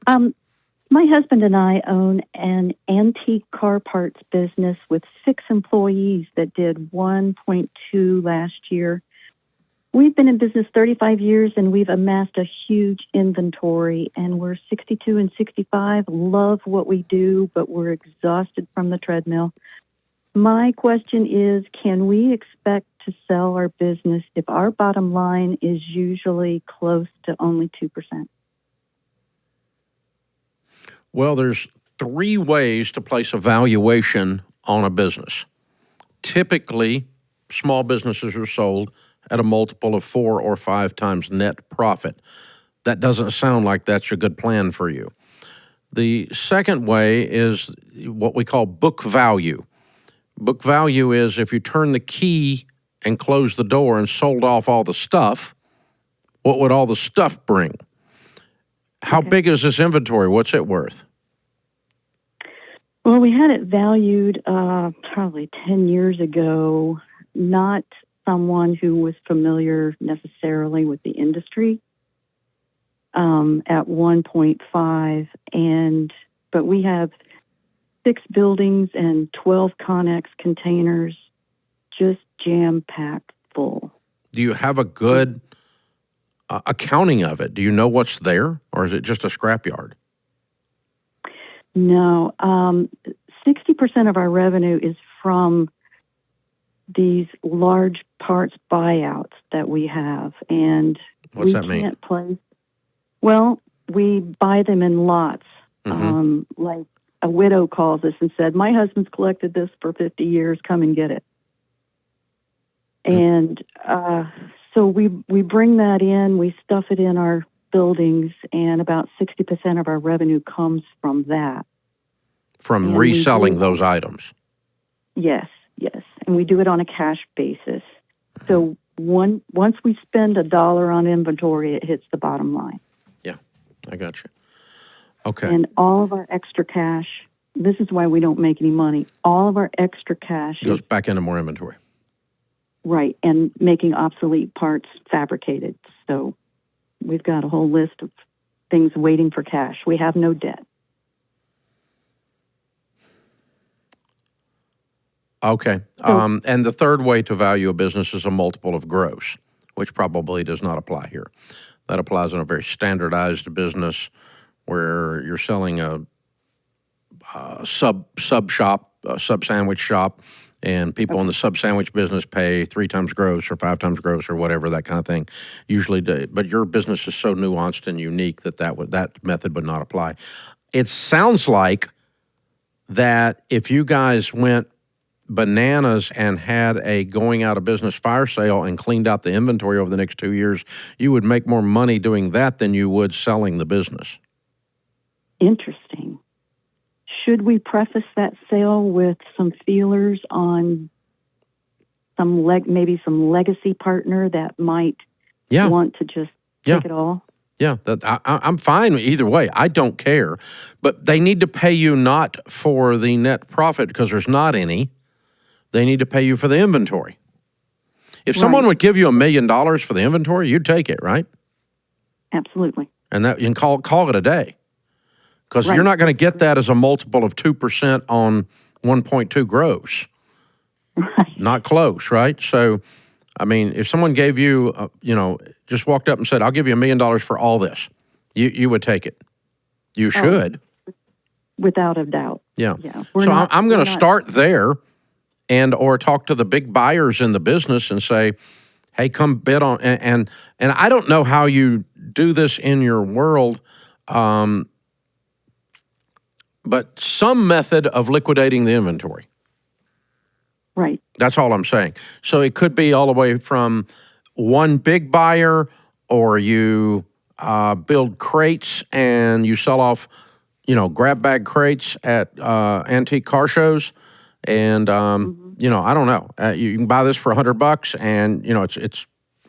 My husband and I own an antique car parts business with 6 employees that did 1.2 last year. We've been in business 35 years and we've amassed a huge inventory, and we're 62 and 65, love what we do, but we're exhausted from the treadmill. My question is, can we expect to sell our business if our bottom line is usually close to only 2%? Well, there's 3 ways to place a valuation on a business. Typically, small businesses are sold at a multiple of 4 or 5 times net profit. That doesn't sound like that's a good plan for you. The second way is what we call book value. Book value is if you turn the key and close the door and sold off all the stuff, what would all the stuff bring? How big is this inventory? What's it worth? Well, we had it valued probably 10 years ago, not someone who was familiar necessarily with the industry, at 1.5. But we have 6 buildings and 12 Connex containers just jam-packed full. Do you have a good accounting of it? Do you know what's there, or is it just a scrapyard? No. 60% of our revenue is from these large parts buyouts that we have. And what's that mean? Can't place. Well, we buy them in lots. Like a widow calls us and said, my husband's collected this for 50 years, come and get it. And so we bring that in, we stuff it in our buildings, and about 60% of our revenue comes from that. From reselling those items? Yes. And we do it on a cash basis. So once we spend $1 on inventory, it hits the bottom line. Yeah, I got you. Okay. And all of our extra cash, this is why we don't make any money, all of our extra cash goes back into more inventory. Right, and making obsolete parts fabricated. So we've got a whole list of things waiting for cash. We have no debt. Okay. And the third way to value a business is a multiple of gross, which probably does not apply here. That applies in a very standardized business where you're selling a sub shop, a sub sandwich shop, and people in the sub sandwich business pay 3 times gross or 5 times gross or whatever, that kind of thing. Usually, but your business is so nuanced and unique that method would not apply. It sounds like that if you guys went bananas and had a going out of business fire sale and cleaned out the inventory over the next 2 years, you would make more money doing that than you would selling the business. Interesting. Should we preface that sale with some feelers on maybe some legacy partner that might want to just take it all? Yeah, I'm fine either way. I don't care. But they need to pay you not for the net profit because there's not any. They need to pay you for the inventory. If someone would give you $1 million for the inventory, you'd take it, right? Absolutely. And that you can call it a day. Because you're not going to get that as a multiple of 2% on 1.2 gross. Right. Not close, right? So, I mean, if someone gave you, just walked up and said, I'll give you $1 million for all this, you would take it. You should. Without a doubt. Yeah. So I'm going to start there or talk to the big buyers in the business and say, hey, come bid on, and I don't know how you do this in your world, but some method of liquidating the inventory. Right. That's all I'm saying. So it could be all the way from one big buyer, or you build crates and you sell off, grab bag crates at antique car shows. And, I don't know. You can buy this for $100 and, it's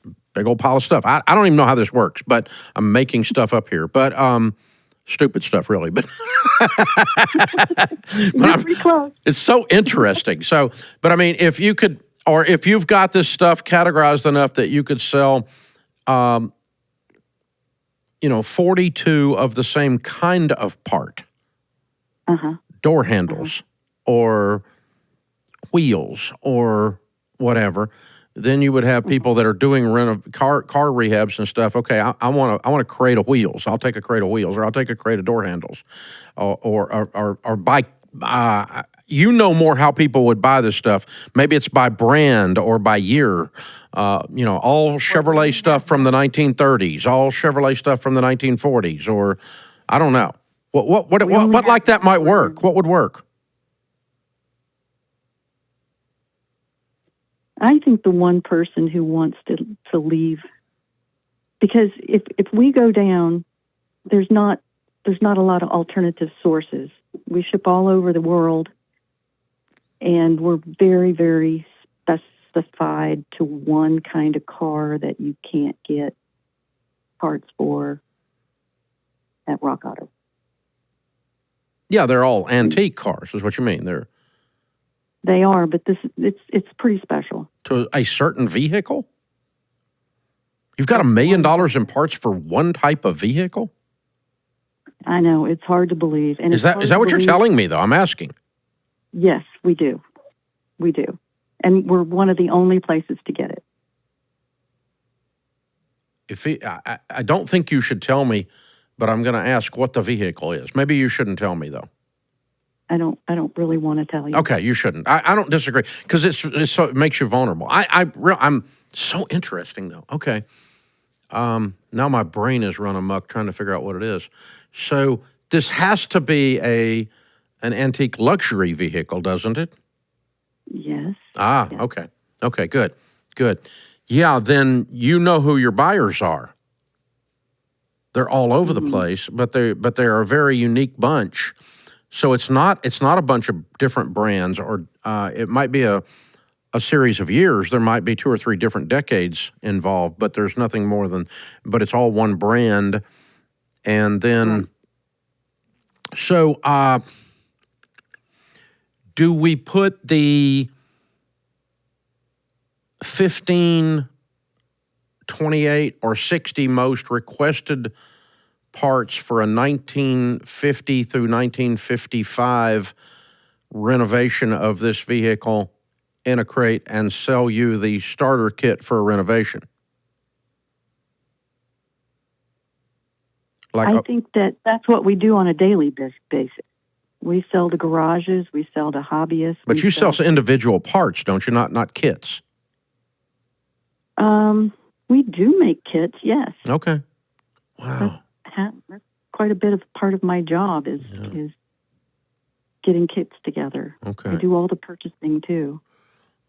a big old pile of stuff. I don't even know how this works, but I'm making stuff up here. But stupid stuff, really. But, You're pretty close. It's so interesting. So, but I mean, if you could, or if you've got this stuff categorized enough that you could sell, 42 of the same kind of part, door handles or wheels or whatever, then you would have people that are doing car rehabs and stuff. Okay, I want a crate of wheels. I'll take a crate of wheels, or I'll take a crate of door handles, or buy. More how people would buy this stuff. Maybe it's by brand or by year. All Chevrolet stuff from the 1930s, all Chevrolet stuff from the 1940s, or I don't know. What like that might work? What would work? I think the one person who wants to leave, because if we go down, there's not a lot of alternative sources. We ship all over the world, and we're very, very specified to one kind of car that you can't get parts for at Rock Auto. Yeah, they're all antique cars, is what you mean. They are, but it's pretty special. To a certain vehicle? You've got $1 million in parts for one type of vehicle? I know, it's hard to believe. And is that what you're telling me, though? I'm asking. Yes, we do. We do. And we're one of the only places to get it. I don't think you should tell me, but I'm going to ask what the vehicle is. Maybe you shouldn't tell me, though. I don't really want to tell you. Okay, you shouldn't. I don't disagree, because it makes you vulnerable. I'm so interesting, though. Okay. Now my brain is run amok trying to figure out what it is. So this has to be an antique luxury vehicle, doesn't it? Yes. Ah, yes. Okay. Okay, good. Yeah, then you know who your buyers are. They're all over the place, but they're a very unique bunch. So it's not a bunch of different brands, or it might be a series of years. There might be 2 or 3 different decades involved, but there's nothing more but it's all one brand. And then, so do we put the 15, 28, or 60 most requested parts for a 1950 through 1955 renovation of this vehicle in a crate and sell you the starter kit for a renovation? I think that's what we do on a daily basis. We sell to garages, we sell to hobbyists. But you sell individual parts, don't you? Not kits. We do make kits, yes. Okay. Wow. That's quite a bit of part of my job is getting kits together. Okay. I do all the purchasing too.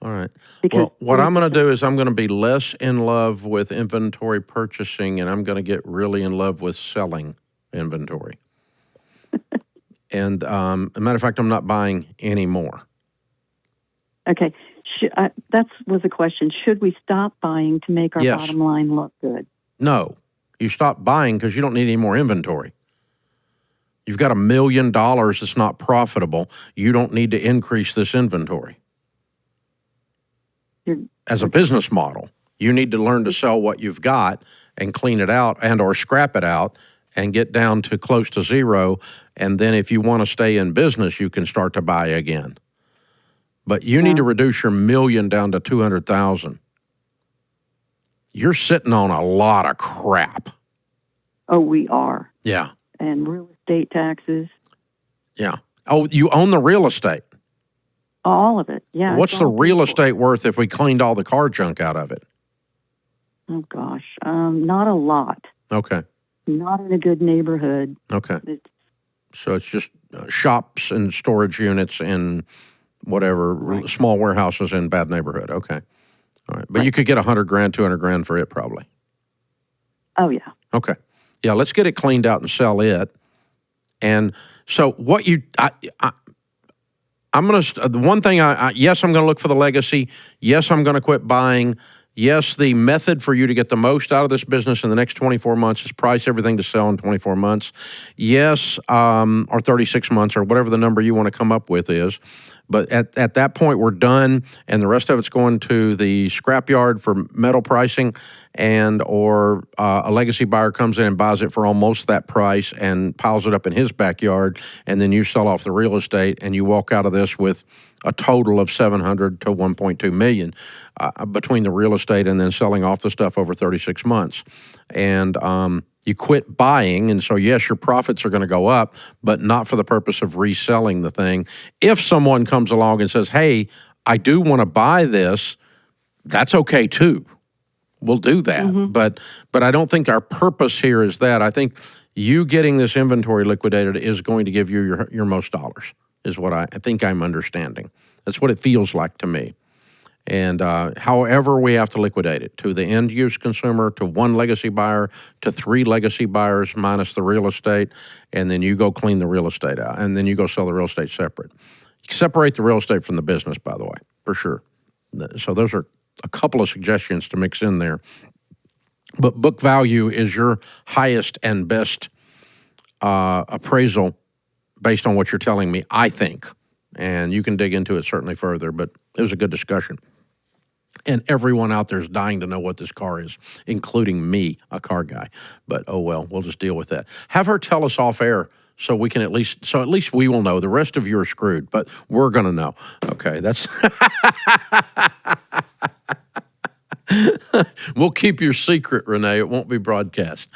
All right. Well, what I'm going to do is I'm going to be less in love with inventory purchasing, and I'm going to get really in love with selling inventory. And as a matter of fact, I'm not buying any more. Okay. That was a question. Should we stop buying to make our bottom line look good? No. You stop buying because you don't need any more inventory. You've got $1 million that's not profitable. You don't need to increase this inventory. As a business model, you need to learn to sell what you've got and clean it out and or scrap it out and get down to close to zero. And then if you want to stay in business, you can start to buy again. But you need to reduce your $1 million down to $200,000. You're sitting on a lot of crap. Oh, we are. Yeah. And real estate taxes. Yeah. Oh, you own the real estate. All of it, yeah. What's the real estate worth if we cleaned all the car junk out of it? Oh, gosh. Not a lot. Okay. Not in a good neighborhood. Okay. So it's just shops and storage units and whatever, small warehouses in bad neighborhood. Okay. All right. But you could get $100,000, $200,000 for it probably. Oh, yeah. Okay. Yeah, let's get it cleaned out and sell it. And so what I'm going to, the one thing yes, I'm going to look for the legacy. Yes, I'm going to quit buying. Yes, the method for you to get the most out of this business in the next 24 months is price everything to sell in 24 months. Yes, or 36 months or whatever the number you want to come up with is. But at that point, we're done, and the rest of it's going to the scrapyard for metal pricing, or a legacy buyer comes in and buys it for almost that price and piles it up in his backyard, and then you sell off the real estate, and you walk out of this with a total of $700 to $1.2 million between the real estate and then selling off the stuff over 36 months. And you quit buying, and so yes, your profits are going to go up, but not for the purpose of reselling the thing. If someone comes along and says, hey, I do want to buy this, that's okay too. We'll do that. Mm-hmm. But I don't think our purpose here is that. I think you getting this inventory liquidated is going to give you your most dollars, is what I think I'm understanding. That's what it feels like to me. And however we have to liquidate it, to the end-use consumer, to one legacy buyer, to 3 legacy buyers minus the real estate, and then you go clean the real estate out, and then you go sell the real estate separate. You separate the real estate from the business, by the way, for sure. So those are a couple of suggestions to mix in there. But book value is your highest and best appraisal based on what you're telling me, I think. And you can dig into it certainly further, but it was a good discussion. And everyone out there is dying to know what this car is, including me, a car guy. But oh well, we'll just deal with that. Have her tell us off air so we can at least we will know. The rest of you are screwed, but we're going to know. Okay, that's we'll keep your secret, Renee. It won't be broadcast.